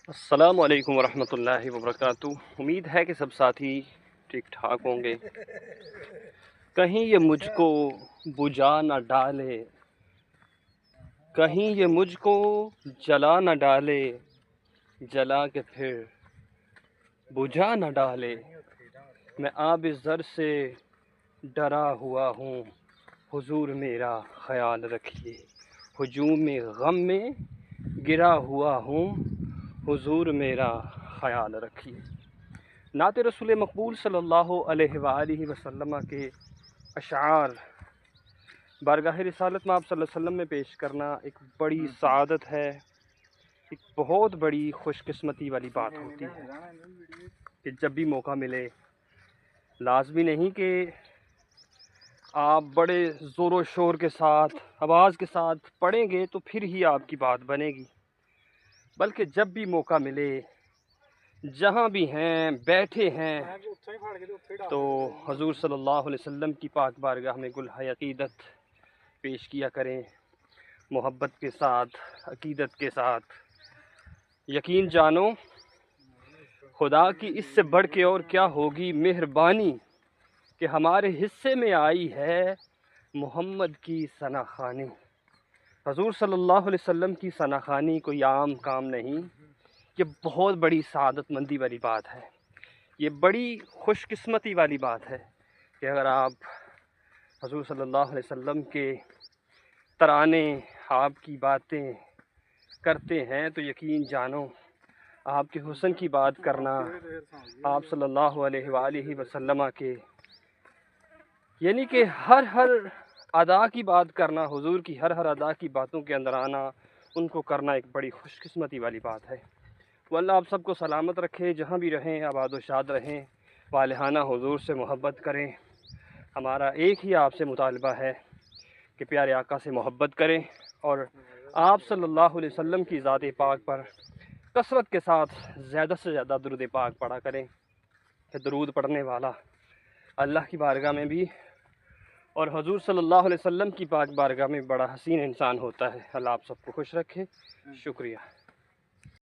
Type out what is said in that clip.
السلام علیکم ورحمۃ اللہ وبرکاتہ۔ امید ہے کہ سب ساتھی ٹھیک ٹھاک ہوں گے۔ کہیں یہ مجھ کو بجھا نہ ڈالے، کہیں یہ مجھ کو جلا نہ ڈالے، جلا کے پھر بجھا نہ ڈالے۔ میں آب زر سے ڈرا ہوا ہوں، حضور میرا خیال رکھیے۔ ہجوم غم میں گرا ہوا ہوں، حضور میرا خیال رکھیے۔ نعت رسول مقبول صلی اللہ علیہ وآلہ وسلم کے اشعار بارگاہ رسالت میں آپ صلی اللہ علیہ وسلم میں پیش کرنا ایک بڑی سعادت ہے، ایک بہت بڑی خوش قسمتی والی بات ہوتی ہے کہ جب بھی موقع ملے، لازمی نہیں کہ آپ بڑے زور و شور کے ساتھ آواز کے ساتھ پڑھیں گے تو پھر ہی آپ کی بات بنے گی، بلکہ جب بھی موقع ملے، جہاں بھی ہیں، بیٹھے ہیں، تو حضور صلی اللہ علیہ وسلم کی پاک بارگاہ میں گلہ عقیدت پیش کیا کریں، محبت کے ساتھ، عقیدت کے ساتھ۔ یقین جانو خدا کی اس سے بڑھ کے اور کیا ہوگی مہربانی کہ ہمارے حصے میں آئی ہے محمد کی ثنا خوانی۔ حضور صلی اللہ علیہ وسلم کی ثنا خوانی کوئی عام کام نہیں، یہ بہت بڑی سعادت مندی والی بات ہے، یہ بڑی خوش قسمتی والی بات ہے کہ اگر آپ حضور صلی اللہ علیہ وسلم کے ترانے، آپ کی باتیں کرتے ہیں تو یقین جانو آپ کے حسن کی بات کرنا، آپ صلی اللہ علیہ وآلہ وسلم کے یعنی کہ ہر ادا کی بات کرنا، حضور کی ہر ادا کی باتوں کے اندر آنا، ان کو کرنا ایک بڑی خوش قسمتی والی بات ہے۔ تو اللہ آپ سب کو سلامت رکھے، جہاں بھی رہیں آباد و شاد رہیں، والہانہ حضور سے محبت کریں۔ ہمارا ایک ہی آپ سے مطالبہ ہے کہ پیارے آقا سے محبت کریں اور آپ صلی اللہ علیہ وسلم کی ذات پاک پر کثرت کے ساتھ زیادہ سے زیادہ درود پاک پڑھا کریں کہ درود پڑھنے والا اللہ کی بارگاہ میں بھی اور حضور صلی اللہ علیہ وسلم کی پاک بارگاہ میں بڑا حسین انسان ہوتا ہے۔ اللہ آپ سب کو خوش رکھے، شکریہ۔